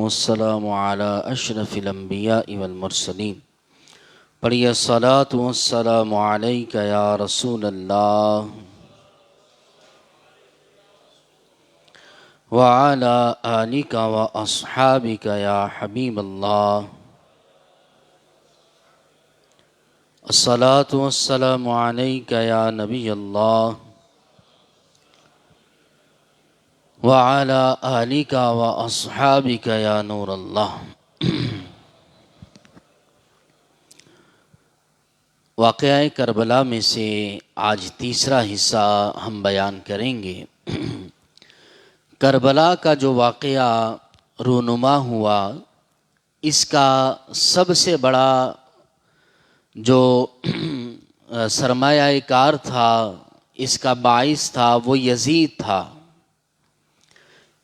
والسلام علی اشرف الانبیاء والمرسلین۔ پڑھیے الصلاۃ والسلام علیک یا رسول اللہ وعلی آلک واصحابک یا حبیب اللہ۔ الصلاۃ والسلام علیک یا نبی اللہ وعلی آلک واصحابک یا نور اللہ۔ واقعہ کربلا میں سے آج تیسرا حصہ ہم بیان کریں گے۔ کربلا کا جو واقعہ رونما ہوا، اس کا سب سے بڑا جو سرمایہ کار تھا، اس کا باعث تھا، وہ یزید تھا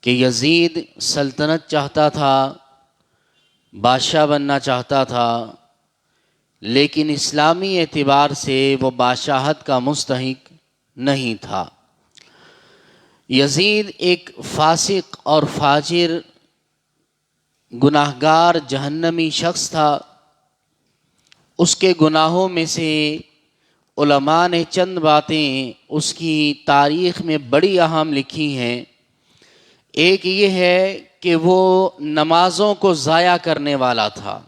کہ یزید سلطنت چاہتا تھا، بادشاہ بننا چاہتا تھا، لیکن اسلامی اعتبار سے وہ بادشاہت کا مستحق نہیں تھا۔ یزید ایک فاسق اور فاجر گناہگار جہنمی شخص تھا۔ اس کے گناہوں میں سے علماء نے چند باتیں اس کی تاریخ میں بڑی اہم لکھی ہیں۔ ایک یہ ہے کہ وہ نمازوں کو ضائع کرنے والا تھا،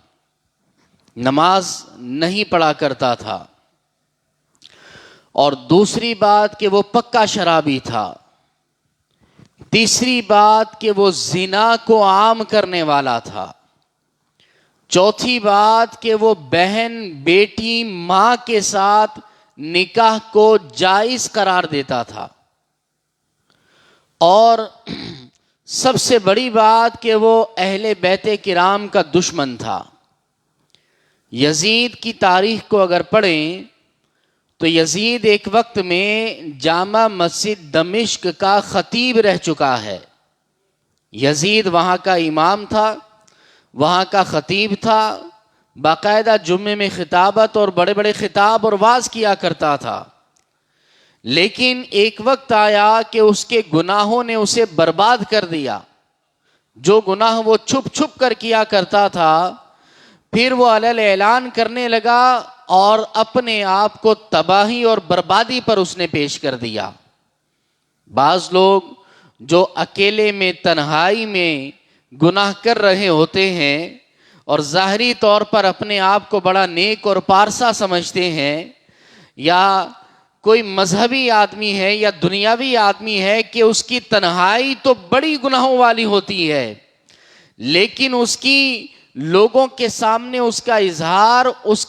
نماز نہیں پڑھا کرتا تھا، اور دوسری بات کہ وہ پکا شرابی تھا، تیسری بات کہ وہ زنا کو عام کرنے والا تھا، چوتھی بات کہ وہ بہن، بیٹی، ماں کے ساتھ نکاح کو جائز قرار دیتا تھا، اور سب سے بڑی بات کہ وہ اہل بیت کرام کا دشمن تھا۔ یزید کی تاریخ کو اگر پڑھیں تو یزید ایک وقت میں جامع مسجد دمشق کا خطیب رہ چکا ہے۔ یزید وہاں کا امام تھا، وہاں کا خطیب تھا، باقاعدہ جمعے میں خطابت اور بڑے بڑے خطاب اور وعظ کیا کرتا تھا۔ لیکن ایک وقت آیا کہ اس کے گناہوں نے اسے برباد کر دیا۔ جو گناہ وہ چھپ چھپ کر کیا کرتا تھا، پھر وہ علل اعلان کرنے لگا اور اپنے آپ کو تباہی اور بربادی پر اس نے پیش کر دیا۔ بعض لوگ جو اکیلے میں، تنہائی میں گناہ کر رہے ہوتے ہیں اور ظاہری طور پر اپنے آپ کو بڑا نیک اور پارسا سمجھتے ہیں، یا کوئی مذہبی آدمی ہے یا دنیاوی آدمی ہے کہ اس کی تنہائی تو بڑی گناہوں والی ہوتی ہے، لیکن اس کی لوگوں کے سامنے اس کا اظہار، اس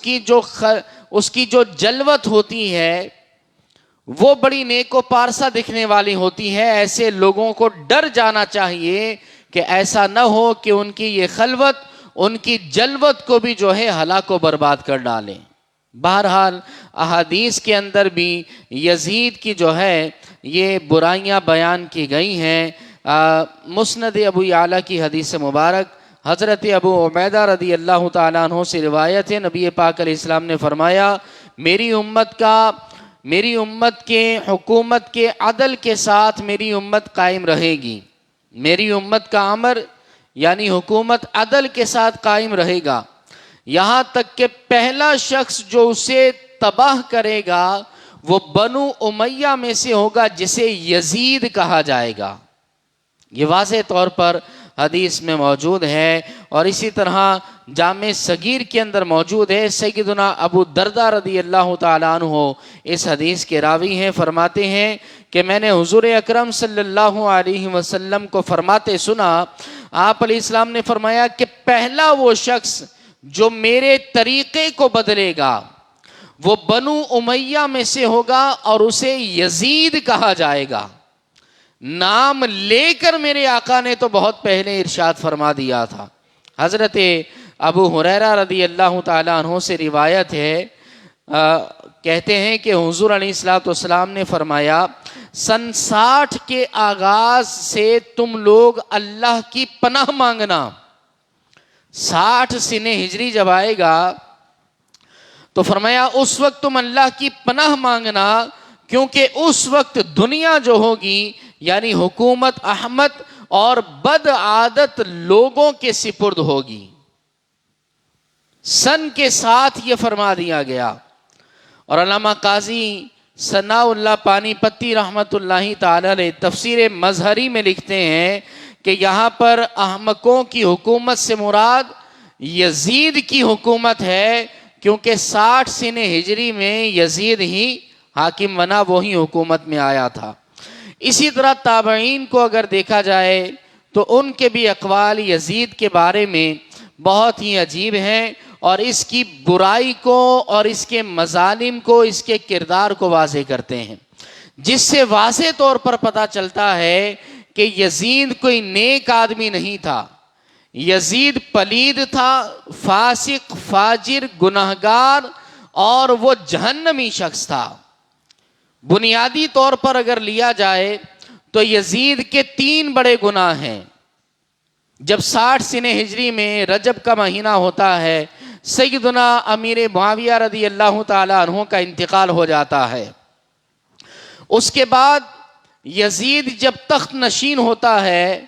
کی جو جلوت ہوتی ہے وہ بڑی نیک و پارسا دکھنے والی ہوتی ہے۔ ایسے لوگوں کو ڈر جانا چاہیے کہ ایسا نہ ہو کہ ان کی یہ خلوت ان کی جلوت کو بھی جو ہے ہلاک و برباد کر ڈالیں۔ بہرحال احادیث کے اندر بھی یزید کی جو ہے یہ برائیاں بیان کی گئی ہیں۔ مسند ابو یعلا کی حدیث مبارک حضرت ابو عبیدہ رضی اللہ تعالیٰ عنہ سے روایت ہے، نبی پاک علیہ السلام نے فرمایا، میری امت کے حکومت کے عدل کے ساتھ میری امت قائم رہے گی۔ میری امت کا امر یعنی حکومت عدل کے ساتھ قائم رہے گا، یہاں تک کہ پہلا شخص جو اسے تباہ کرے گا وہ بنو امیہ میں سے ہوگا، جسے یزید کہا جائے گا۔ یہ واضح طور پر حدیث میں موجود ہے، اور اسی طرح جامع صغیر کے اندر موجود ہے۔ سیدنا ابو درداء رضی اللہ تعالیٰ عنہ اس حدیث کے راوی ہیں، فرماتے ہیں کہ میں نے حضور اکرم صلی اللہ علیہ وسلم کو فرماتے سنا، آپ علیہ السلام نے فرمایا کہ پہلا وہ شخص جو میرے طریقے کو بدلے گا وہ بنو امیہ میں سے ہوگا، اور اسے یزید کہا جائے گا۔ نام لے کر میرے آقا نے تو بہت پہلے ارشاد فرما دیا تھا۔ حضرت ابو ہریرہ رضی اللہ تعالیٰ عنہ سے روایت ہے، کہتے ہیں کہ حضور علیہ السلام نے فرمایا، سن 60 کے آغاز سے تم لوگ اللہ کی پناہ مانگنا۔ 60 سنہ ہجری جب آئے گا تو فرمایا اس وقت تم اللہ کی پناہ مانگنا، کیونکہ اس وقت دنیا جو ہوگی یعنی حکومت احمد اور بد عادت لوگوں کے سپرد ہوگی. سن کے ساتھ یہ فرما دیا گیا. اور علامہ قاضی ثناء اللہ پانی پتی رحمت اللہ تعالی علیہ تفسیر مظہری میں لکھتے ہیں کہ یہاں پر احمقوں کی حکومت سے مراد یزید کی حکومت ہے، کیونکہ 60 سنہ ہجری میں یزید ہی حاکم بنا، وہی حکومت میں آیا تھا. اسی طرح تابعین کو اگر دیکھا جائے تو ان کے بھی اقوال یزید کے بارے میں بہت ہی عجیب ہیں، اور اس کی برائی کو اور اس کے مظالم کو، اس کے کردار کو واضح کرتے ہیں، جس سے واضح طور پر پتہ چلتا ہے کہ یزید کوئی نیک آدمی نہیں تھا. یزید پلید تھا، فاسق، فاجر، گناہگار، اور وہ جہنمی شخص تھا. بنیادی طور پر اگر لیا جائے تو یزید کے 3 بڑے گناہ ہیں. جب 60 سنہ ہجری میں رجب کا مہینہ ہوتا ہے، سیدنا امیر معاویہ رضی اللہ تعالی عنہ کا انتقال ہو جاتا ہے. اس کے بعد یزید جب تخت نشین ہوتا ہے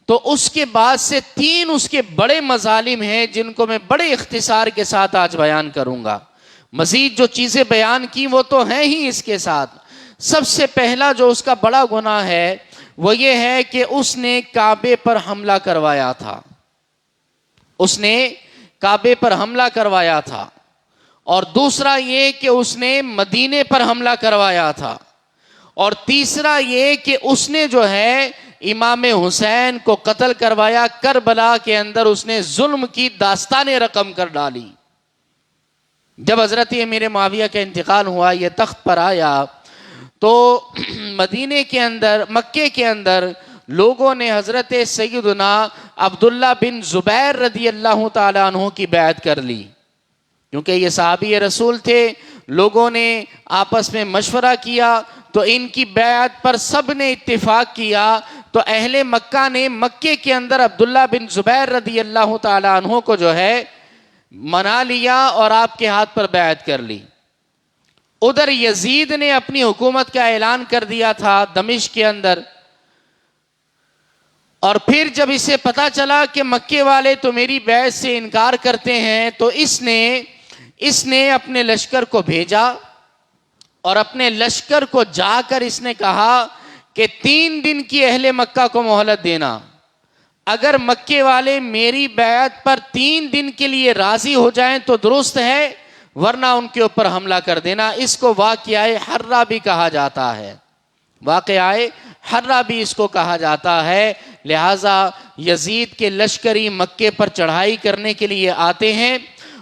تو اس کے بعد سے 3 اس کے بڑے مظالم ہیں، جن کو میں بڑے اختصار کے ساتھ آج بیان کروں گا. مزید جو چیزیں بیان کی وہ تو ہیں ہی اس کے ساتھ. سب سے پہلا جو اس کا بڑا گناہ ہے وہ یہ ہے کہ اس نے کعبے پر حملہ کروایا تھا. اس نے کعبے پر حملہ کروایا تھا. اور دوسرا یہ کہ اس نے مدینے پر حملہ کروایا تھا. اور تیسرا یہ کہ اس نے جو ہے امام حسین کو قتل کروایا. کربلا کے اندر اس نے ظلم کی داستانیں رقم کر ڈالی. جب حضرت امیر معاویہ کا انتقال ہوا، یہ تخت پر آیا، تو مدینے کے اندر، مکے کے اندر لوگوں نے حضرت سیدنا عبداللہ بن زبیر رضی اللہ تعالیٰ عنہ کی بیعت کر لی، کیونکہ یہ صحابی رسول تھے. لوگوں نے آپس میں مشورہ کیا تو ان کی بیعت پر سب نے اتفاق کیا. تو اہل مکہ نے مکے کے اندر عبداللہ بن زبیر رضی اللہ تعالیٰ عنہ کو جو ہے منا لیا اور آپ کے ہاتھ پر بیعت کر لی. ادھر یزید نے اپنی حکومت کا اعلان کر دیا تھا دمشق کے اندر. اور پھر جب اسے پتا چلا کہ مکے والے تو میری بیعت سے انکار کرتے ہیں، تو اس نے اپنے لشکر کو بھیجا، اور اپنے لشکر کو جا کر اس نے کہا کہ 3 دن کی اہل مکہ کو مہلت دینا. اگر مکے والے میری بیعت پر 3 دن کے لیے راضی ہو جائیں تو درست ہے، ورنہ ان کے اوپر حملہ کر دینا. اس کو واقعہ حرہ بھی کہا جاتا ہے. واقعہ حرہ بھی اس کو کہا جاتا ہے. لہٰذا یزید کے لشکری مکے پر چڑھائی کرنے کے لیے آتے ہیں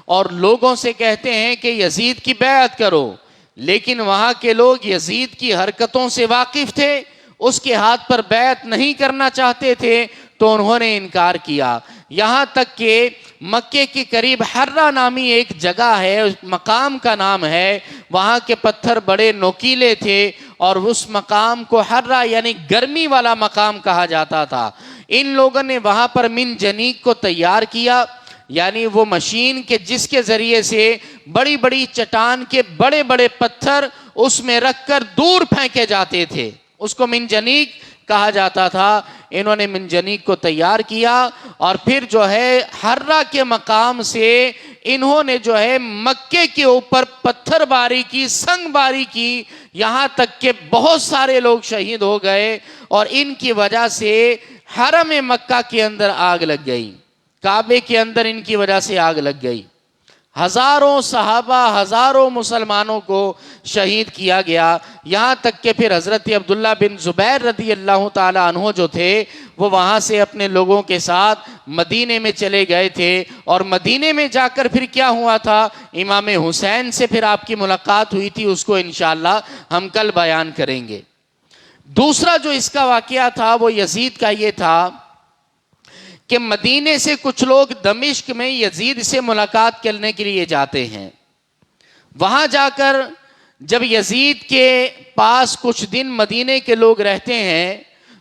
اور لوگوں سے کہتے ہیں کہ یزید کی بیعت کرو. لیکن وہاں کے لوگ یزید کی حرکتوں سے واقف تھے، اس کے ہاتھ پر بیعت نہیں کرنا چاہتے تھے، تو انہوں نے انکار کیا. یہاں تک کہ مکے کے قریب حرہ نامی ایک جگہ ہے، مقام کا نام ہے، وہاں کے پتھر بڑے نوکیلے تھے، اور اس مقام کو حرہ یعنی گرمی والا مقام کہا جاتا تھا. ان لوگوں نے وہاں پر منجنیق کو تیار کیا، یعنی وہ مشین کے جس کے ذریعے سے بڑی بڑی چٹان کے بڑے بڑے پتھر اس میں رکھ کر دور پھینکے جاتے تھے، اس کو منجنیق کہا جاتا تھا. انہوں نے منجنیق کو تیار کیا، اور پھر جو ہے حرہ کے مقام سے انہوں نے جو ہے مکے کے اوپر پتھر باری کی، سنگ باری کی، یہاں تک کہ بہت سارے لوگ شہید ہو گئے. اور ان کی وجہ سے حرم مکہ کے اندر آگ لگ گئی، کعبے کے اندر ان کی وجہ سے آگ لگ گئی. ہزاروں صحابہ، ہزاروں مسلمانوں کو شہید کیا گیا. یہاں تک کہ پھر حضرت عبداللہ بن زبیر رضی اللہ تعالیٰ عنہ جو تھے وہ وہاں سے اپنے لوگوں کے ساتھ مدینے میں چلے گئے تھے. اور مدینے میں جا کر پھر کیا ہوا تھا، امام حسین سے پھر آپ کی ملاقات ہوئی تھی، اس کو انشاءاللہ ہم کل بیان کریں گے. دوسرا جو اس کا واقعہ تھا وہ یزید کا یہ تھا کہ مدینے سے کچھ لوگ دمشق میں یزید سے ملاقات کرنے کے لیے جاتے ہیں. وہاں جا کر جب یزید کے پاس کچھ دن مدینے کے لوگ رہتے ہیں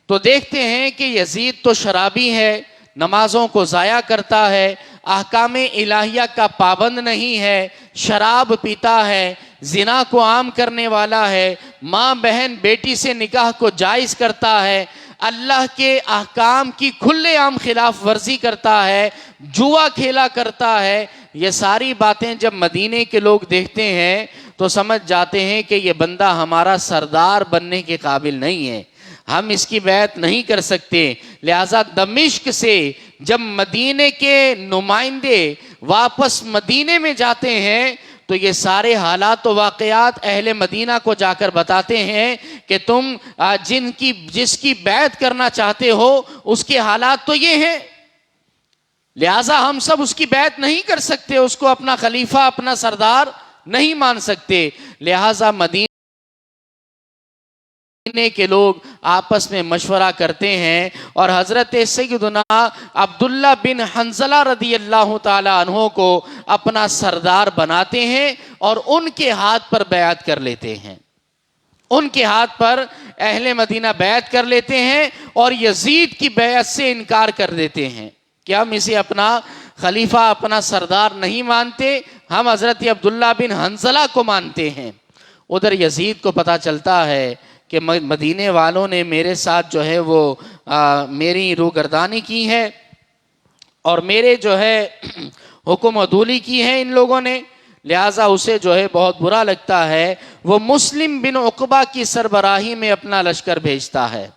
تو دیکھتے ہیں کہ یزید تو شرابی ہے، نمازوں کو ضائع کرتا ہے، احکام الہیہ کا پابند نہیں ہے، شراب پیتا ہے، زنا کو عام کرنے والا ہے، ماں بہن بیٹی سے نکاح کو جائز کرتا ہے. اللہ کے احکام کی کھلے عام خلاف ورزی کرتا ہے، جوا کھیلا کرتا ہے، یہ ساری باتیں جب مدینے کے لوگ دیکھتے ہیں تو سمجھ جاتے ہیں کہ یہ بندہ ہمارا سردار بننے کے قابل نہیں ہے، ہم اس کی بیعت نہیں کر سکتے۔ لہٰذا دمشق سے جب مدینے کے نمائندے واپس مدینے میں جاتے ہیں تو یہ سارے حالات و واقعات اہل مدینہ کو جا کر بتاتے ہیں کہ تم جس کی بیعت کرنا چاہتے ہو اس کے حالات تو یہ ہیں، لہٰذا ہم سب اس کی بیعت نہیں کر سکتے، اس کو اپنا خلیفہ اپنا سردار نہیں مان سکتے۔ لہٰذا مدینے کے لوگ آپس میں مشورہ کرتے ہیں اور حضرت سیدنا عبداللہ بن حنظلہ رضی اللہ تعالی عنہ کو اپنا سردار بناتے ہیں اور ان کے ہاتھ پر بیعت کر لیتے ہیں، ان کے ہاتھ پر اہل مدینہ بیعت کر لیتے ہیں اور یزید کی بیعت سے انکار کر دیتے ہیں کہ ہم اسے اپنا خلیفہ اپنا سردار نہیں مانتے، ہم حضرت عبداللہ بن حنظلہ کو مانتے ہیں۔ ادھر یزید کو پتہ چلتا ہے کہ مدینے والوں نے میرے ساتھ جو ہے وہ میری روگردانی کی ہے اور میرے جو ہے حکم عدولی کی ہے ان لوگوں نے، لہٰذا اسے جو ہے بہت برا لگتا ہے، وہ مسلم بن عقبہ کی سربراہی میں اپنا لشکر بھیجتا ہے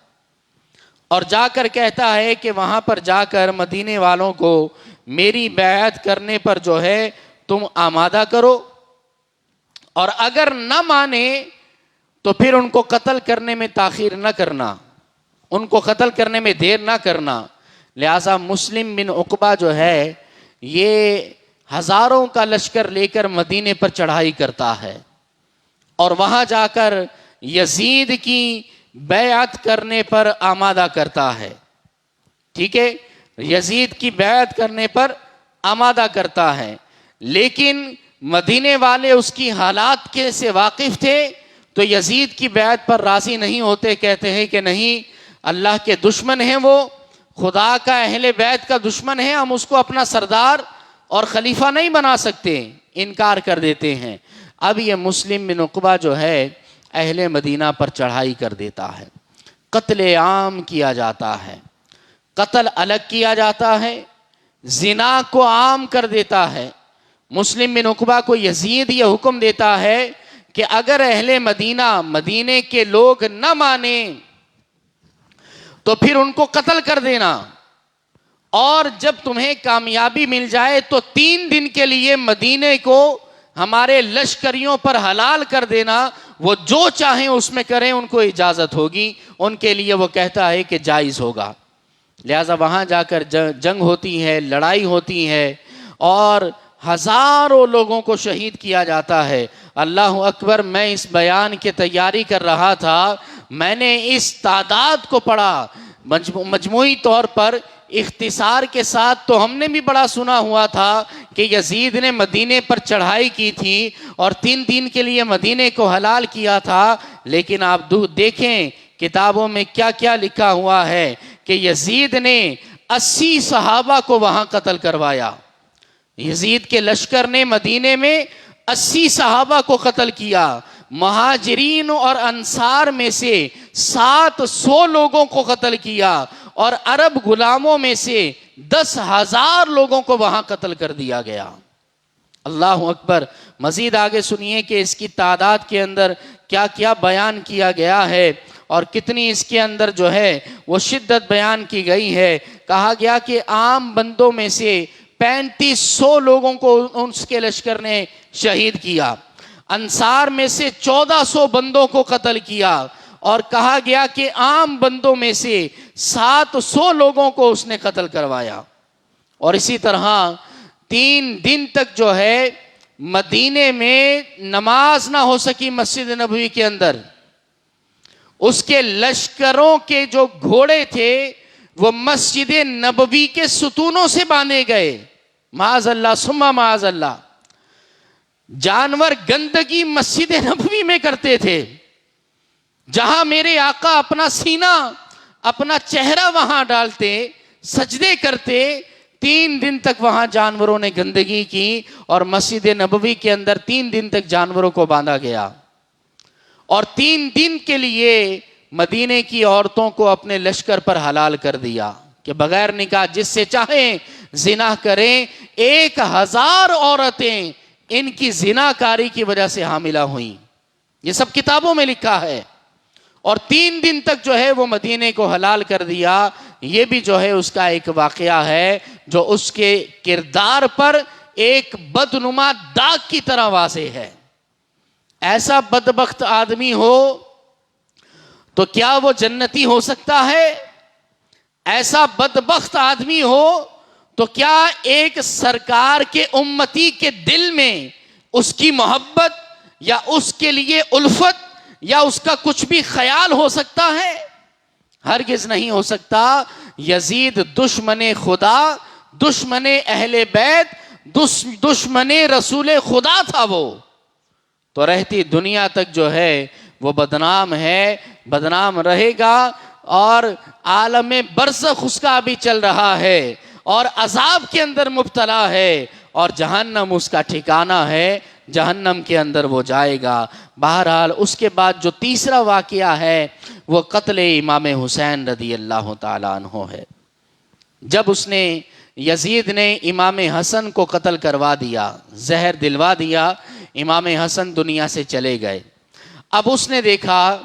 اور جا کر کہتا ہے کہ وہاں پر جا کر مدینے والوں کو میری بیعت کرنے پر جو ہے تم آمادہ کرو، اور اگر نہ مانے تو پھر ان کو قتل کرنے میں تاخیر نہ کرنا، ان کو قتل کرنے میں دیر نہ کرنا۔ لہٰذا مسلم بن عقبہ جو ہے یہ ہزاروں کا لشکر لے کر مدینے پر چڑھائی کرتا ہے اور وہاں جا کر یزید کی بیعت کرنے پر آمادہ کرتا ہے، ٹھیک ہے، یزید کی بیعت کرنے پر آمادہ کرتا ہے، لیکن مدینے والے اس کی حالات کے سے واقف تھے تو یزید کی بیعت پر راضی نہیں ہوتے، کہتے ہیں کہ نہیں، اللہ کے دشمن ہیں، وہ خدا کا اہل بیت کا دشمن ہے، ہم اس کو اپنا سردار اور خلیفہ نہیں بنا سکتے، انکار کر دیتے ہیں۔ اب یہ مسلم بن عقبہ جو ہے اہل مدینہ پر چڑھائی کر دیتا ہے، قتل عام کیا جاتا ہے، قتل الگ کیا جاتا ہے، زنا کو عام کر دیتا ہے۔ مسلم بن عقبہ کو یزید یہ حکم دیتا ہے کہ اگر اہل مدینے کے لوگ نہ مانیں تو پھر ان کو قتل کر دینا، اور جب تمہیں کامیابی مل جائے تو 3 دن کے لیے مدینے کو ہمارے لشکریوں پر حلال کر دینا، وہ جو چاہیں اس میں کریں، ان کو اجازت ہوگی، ان کے لیے وہ کہتا ہے کہ جائز ہوگا۔ لہٰذا وہاں جا کر جنگ ہوتی ہے، لڑائی ہوتی ہے اور ہزاروں لوگوں کو شہید کیا جاتا ہے۔ اللہ اکبر، میں اس بیان کی تیاری کر رہا تھا، میں نے اس تعداد کو پڑھا، مجموعی طور پر اختصار کے ساتھ تو ہم نے بھی بڑا سنا ہوا تھا کہ یزید نے مدینے پر چڑھائی کی تھی اور 3 دن کے لیے مدینے کو حلال کیا تھا، لیکن آپ دیکھیں کتابوں میں کیا کیا لکھا ہوا ہے کہ یزید نے 80 صحابہ کو وہاں قتل کروایا۔ یزید کے لشکر نے مدینے میں 80 صحابہ کو قتل کیا، مہاجرین اور انصار میں سے 700 لوگوں کو قتل کیا اور عرب غلاموں میں سے 10,000 لوگوں کو وہاں قتل کر دیا گیا۔ اللہ اکبر، مزید آگے سنیے کہ اس کی تعداد کے اندر کیا کیا بیان کیا گیا ہے اور کتنی اس کے اندر جو ہے وہ شدت بیان کی گئی ہے۔ کہا گیا کہ عام بندوں میں سے 3500 لوگوں کو اس کے لشکر نے شہید کیا، انصار میں سے 1400 بندوں کو قتل کیا، اور کہا گیا کہ عام بندوں میں سے 700 لوگوں کو اس نے قتل کروایا۔ اور اسی طرح 3 دن تک جو ہے مدینے میں نماز نہ ہو سکی مسجد نبوی کے اندر۔ اس کے لشکروں کے جو گھوڑے تھے وہ مسجد نبوی کے ستونوں سے باندھے گئے، معاذ اللہ ثم معاذ اللہ۔ جانور گندگی مسجد نبوی میں کرتے تھے، جہاں میرے آقا اپنا سینہ اپنا چہرہ وہاں ڈالتے، سجدے کرتے، 3 دن تک وہاں جانوروں نے گندگی کی اور مسجد نبوی کے اندر 3 دن تک جانوروں کو باندھا گیا، اور 3 دن کے لیے مدینے کی عورتوں کو اپنے لشکر پر حلال کر دیا کہ بغیر نکاح جس سے چاہیں زنا کریں. 1000 عورتیں ان کی زنا کاری کی وجہ سے حاملہ ہوئیں. یہ سب کتابوں میں لکھا ہے. اور 3 دن تک جو ہے وہ مدینے کو حلال کر دیا. یہ بھی جو ہے اس کا ایک واقعہ ہے جو اس کے کردار پر ایک بدنما داغ کی طرح واضح ہے. ایسا بدبخت آدمی ہو تو کیا وہ جنتی ہو سکتا ہے؟ ایسا بدبخت آدمی ہو تو کیا ایک سرکار کے امتی کے دل میں اس کی محبت یا اس کے لیے الفت یا اس کا کچھ بھی خیال ہو سکتا ہے؟ ہرگز نہیں ہو سکتا. یزید دشمن خدا، دشمن اہل بیت، دشمن رسول خدا تھا. وہ تو رہتی دنیا تک جو ہے وہ بدنام ہے، بدنام رہے گا. اور عالم برزخ اس کا ابھی چل رہا ہے اور عذاب کے اندر مبتلا ہے اور جہنم اس کا ٹھکانہ ہے، جہنم کے اندر وہ جائے گا. بہرحال اس کے بعد جو تیسرا واقعہ ہے وہ قتل امام حسین رضی اللہ تعالیٰ عنہ ہے. جب اس نے یزید نے امام حسن کو قتل کروا دیا، زہر دلوا دیا، امام حسن دنیا سے چلے گئے. اب اس نے دیکھا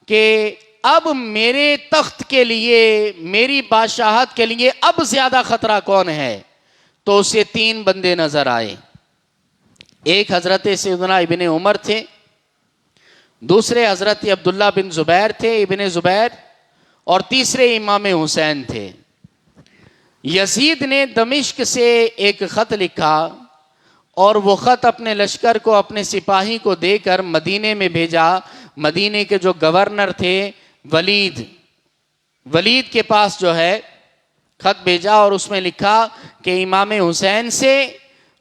کہ اب میرے تخت کے لیے، میری بادشاہت کے لیے اب زیادہ خطرہ کون ہے؟ تو اسے 3 بندے نظر آئے. ایک حضرت سیدنا ابن عمر تھے، دوسرے حضرت عبداللہ بن زبیر تھے، ابن زبیر، اور تیسرے امام حسین تھے. یزید نے دمشق سے ایک خط لکھا اور وہ خط اپنے لشکر کو، اپنے سپاہی کو دے کر مدینے میں بھیجا. مدینے کے جو گورنر تھے ولید کے پاس جو ہے خط بھیجا اور اس میں لکھا کہ امام حسین سے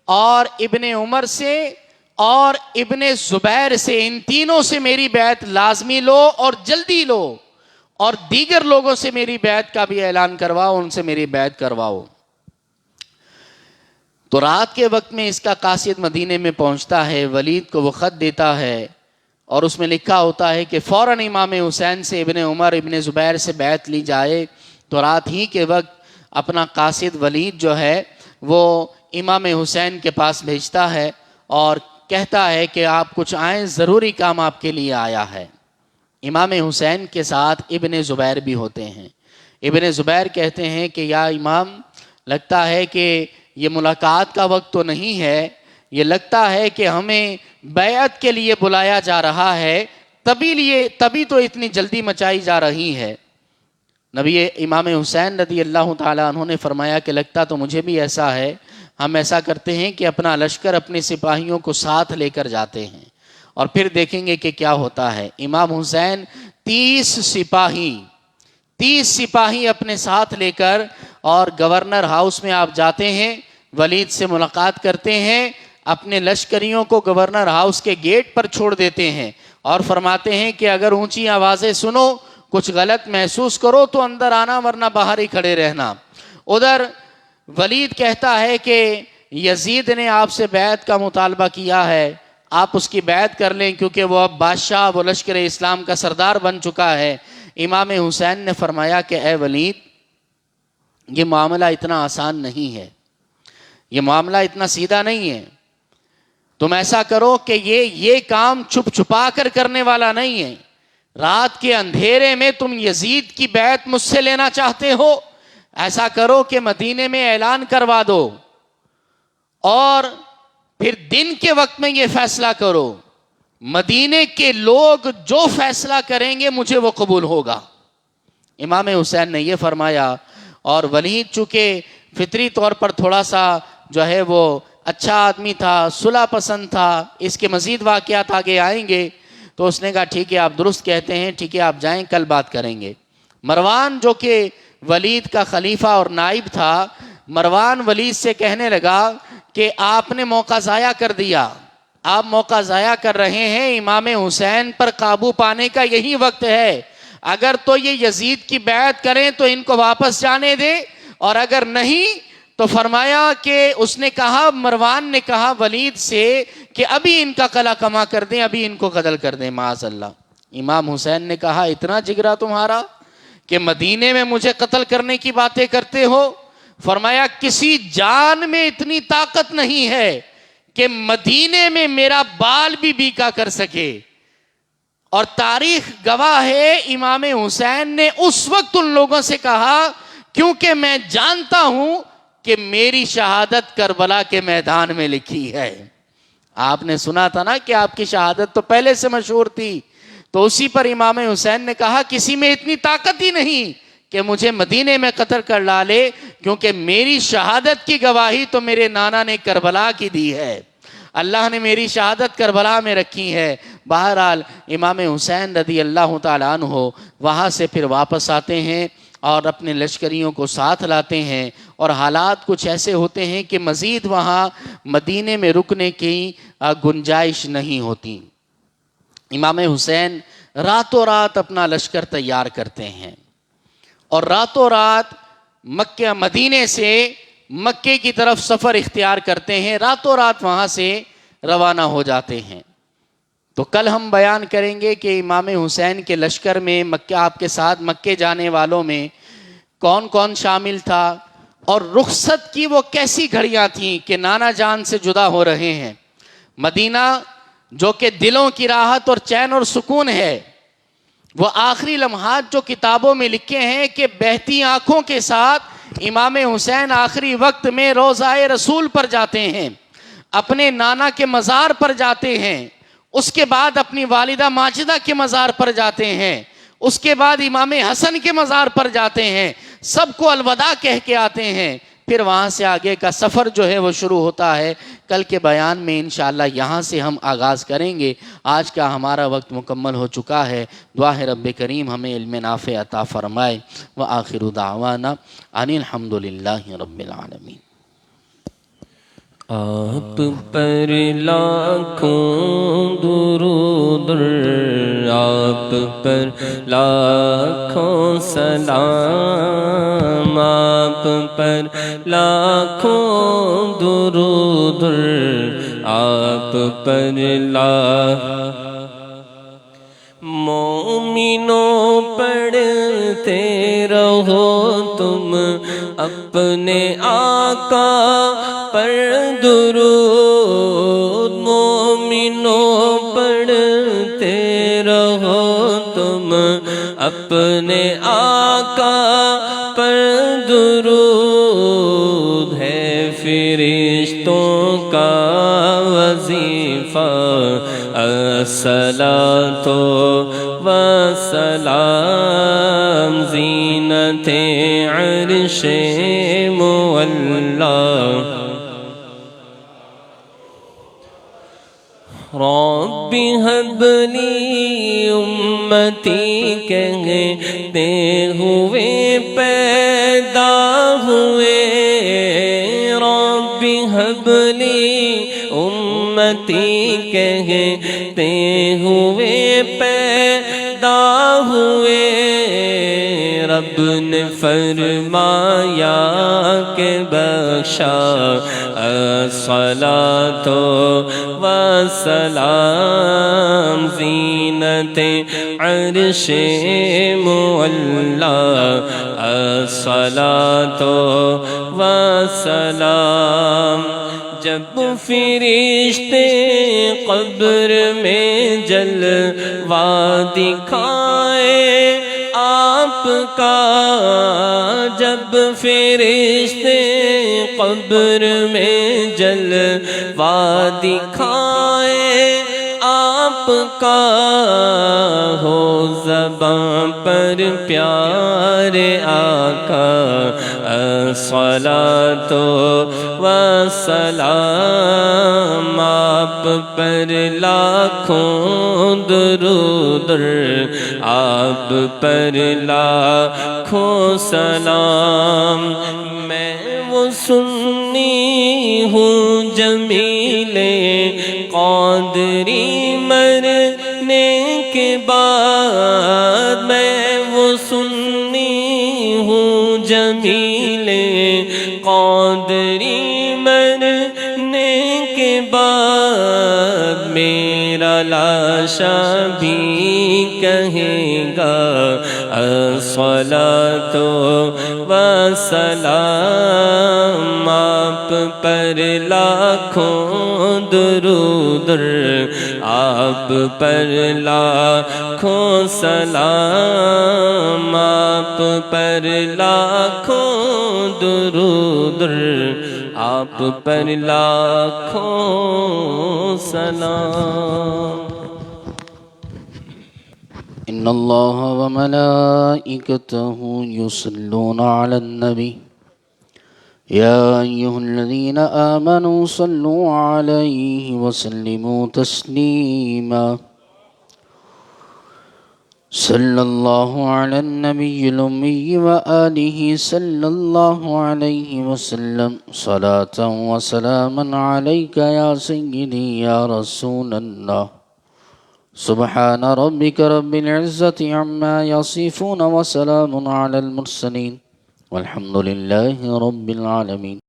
اور ابن عمر سے اور ابن زبیر سے، ان تینوں سے میری بیعت لازمی لو اور جلدی لو، اور دیگر لوگوں سے میری بیعت کا بھی اعلان کرواؤ، ان سے میری بیعت کرواؤ. تو رات کے وقت میں اس کا قاصد مدینے میں پہنچتا ہے، ولید کو وہ خط دیتا ہے اور اس میں لکھا ہوتا ہے کہ فوراً امام حسین سے، ابن عمر، ابن زبیر سے بیعت لی جائے. تو رات ہی کے وقت اپنا قاصد ولید جو ہے وہ امام حسین کے پاس بھیجتا ہے اور کہتا ہے کہ آپ کچھ آئیں، ضروری کام آپ کے لیے آیا ہے. امام حسین کے ساتھ ابن زبیر بھی ہوتے ہیں. ابن زبیر کہتے ہیں کہ یا امام، لگتا ہے کہ یہ ملاقات کا وقت تو نہیں ہے، یہ لگتا ہے کہ ہمیں بیعت کے لیے بلایا جا رہا ہے، تبھی تو اتنی جلدی مچائی جا رہی ہے. نبی امام حسین رضی اللہ تعالیٰ عنہ نے فرمایا کہ لگتا تو مجھے بھی ایسا ہے. ہم ایسا کرتے ہیں کہ اپنا لشکر، اپنے سپاہیوں کو ساتھ لے کر جاتے ہیں اور پھر دیکھیں گے کہ کیا ہوتا ہے. امام حسین 30 سپاہی اپنے ساتھ لے کر اور گورنر ہاؤس میں آپ جاتے ہیں، ولید سے ملاقات کرتے ہیں، اپنے لشکریوں کو گورنر ہاؤس کے گیٹ پر چھوڑ دیتے ہیں اور فرماتے ہیں کہ اگر اونچی آوازیں سنو، کچھ غلط محسوس کرو تو اندر آنا، ورنہ باہر ہی کھڑے رہنا. ادھر ولید کہتا ہے کہ یزید نے آپ سے بیعت کا مطالبہ کیا ہے، آپ اس کی بیعت کر لیں کیونکہ وہ اب بادشاہ، وہ لشکر اسلام کا سردار بن چکا ہے. امام حسین نے فرمایا کہ اے ولید، یہ معاملہ اتنا آسان نہیں ہے، یہ معاملہ اتنا سیدھا نہیں ہے. تم ایسا کرو کہ یہ کام چھپ چھپا کر کرنے والا نہیں ہے. رات کے اندھیرے میں تم یزید کی بیعت مجھ سے لینا چاہتے ہو، ایسا کرو کہ مدینے میں اعلان کروا دو اور پھر دن کے وقت میں یہ فیصلہ کرو. مدینے کے لوگ جو فیصلہ کریں گے مجھے وہ قبول ہوگا. امام حسین نے یہ فرمایا اور ولید چونکہ فطری طور پر تھوڑا سا جو ہے وہ اچھا آدمی تھا، صلح پسند تھا، اس کے مزید واقعات آگے آئیں گے، تو اس نے کہا ٹھیک ہے آپ درست کہتے ہیں، ٹھیک ہے آپ جائیں، کل بات کریں گے. مروان جو کہ ولید کا خلیفہ اور نائب تھا، مروان ولید سے کہنے لگا کہ آپ نے موقع ضائع کر دیا، آپ موقع ضائع کر رہے ہیں، امام حسین پر قابو پانے کا یہی وقت ہے. اگر تو یہ یزید کی بیعت کریں تو ان کو واپس جانے دیں، اور اگر نہیں تو فرمایا کہ اس نے کہا، مروان نے کہا ولید سے کہ ابھی ان کا قلع کما کر دیں، ابھی ان کو قتل کر دیں، معاذ اللہ. امام حسین نے کہا اتنا جگرا تمہارا کہ مدینے میں مجھے قتل کرنے کی باتیں کرتے ہو؟ فرمایا کسی جان میں اتنی طاقت نہیں ہے کہ مدینے میں میرا بال بھی بیکا کر سکے. اور تاریخ گواہ ہے امام حسین نے اس وقت ان لوگوں سے کہا کیونکہ میں جانتا ہوں کہ میری شہادت کربلا کے میدان میں لکھی ہے. آپ نے سنا تھا نا کہ آپ کی شہادت تو پہلے سے مشہور تھی. تو اسی پر امام حسین نے کہا کسی میں اتنی طاقت ہی نہیں کہ مجھے مدینے میں قتل کر ڈالے، کیونکہ میری شہادت کی گواہی تو میرے نانا نے کربلا کی دی ہے. اللہ نے میری شہادت کربلا میں رکھی ہے. بہرحال امام حسین رضی اللہ تعالیٰ عنہ وہاں سے پھر واپس آتے ہیں اور اپنے لشکریوں کو ساتھ لاتے ہیں، اور حالات کچھ ایسے ہوتے ہیں کہ مزید وہاں مدینے میں رکنے کی گنجائش نہیں ہوتی. امام حسین راتوں رات اپنا لشکر تیار کرتے ہیں اور راتوں رات مکہ مدینے سے مکے کی طرف سفر اختیار کرتے ہیں، راتوں رات وہاں سے روانہ ہو جاتے ہیں. تو کل ہم بیان کریں گے کہ امام حسین کے لشکر میں مکہ آپ کے ساتھ مکے جانے والوں میں کون کون شامل تھا، اور رخصت کی وہ کیسی گھڑیاں تھیں کہ نانا جان سے جدا ہو رہے ہیں. مدینہ جو کہ دلوں کی راحت اور چین اور سکون ہے، وہ آخری لمحات جو کتابوں میں لکھے ہیں کہ بہتی آنکھوں کے ساتھ امام حسین آخری وقت میں روضہ رسول پر جاتے ہیں، اپنے نانا کے مزار پر جاتے ہیں، اس کے بعد اپنی والدہ ماجدہ کے مزار پر جاتے ہیں، اس کے بعد امام حسن کے مزار پر جاتے ہیں، سب کو الوداع کہہ کے آتے ہیں. پھر وہاں سے آگے کا سفر جو ہے وہ شروع ہوتا ہے. کل کے بیان میں انشاءاللہ یہاں سے ہم آغاز کریں گے. آج کا ہمارا وقت مکمل ہو چکا ہے. دعا ہے رب کریم ہمیں علم نافع عطا فرمائے. وآخر دعوانا ان الحمدللہ رب العالمین. آپ پر لاکھوں درود، آپ پر لاکھوں سلام، آپ پر لاکھوں درود، آپ پر مومنوں پڑھتے رہو تم اپنے آقا پر درود، مومنوں پڑھتے رہو تم اپنے آقا پر درود. ہے فرشتوں کا وظیفہ الصلاۃ والسلام، زینت عرش مولا. رب هب لی امتی کہتے ہوئے پیدا ہوئے، رب هب لی امتی کہتے ہوئے پیدا ہوئے. رب نے فرمایا کہ بخشا الصلاۃ والسلام، زینت عرش مولا. الصلاۃ والسلام. جب فرشتے قبر میں جلوہ دکھائے آپ کا، جب فرشتے قبر میں جلوہ دکھائے آپ کا، ہو زباں پر پیارے آقا الصلاۃ والسلام. آپ پر لاکھوں درود، آپ پر لاکھوں سلام. میں وہ سنی ہوں جمیل قادری مرنے کے بعد، میں وہ سنی ہوں جمیل قادری مرنے کے بعد. میرا میرا لاشا بھی کہے گا الصلاۃ والسلام آپ پر لاکھوں درود آپ پر لاکھوں سلام آپ پر لاکھوں درود آپ پر لاکھوں سلام ان اللہ وملائکتہ یصلون علی النبی یا ایھا الذین آمنوا صلوا علیہ وسلموا تسلیما صلی اللہ علی النبی الامی وآلہ صلی اللہ علیہ وسلم صلاۃ وسلاما علیک یا سیدی یا رسول اللہ سبحان ربک رب العزة عما یصفون وسلام علی المرسلین والحمد للہ رب العالمین.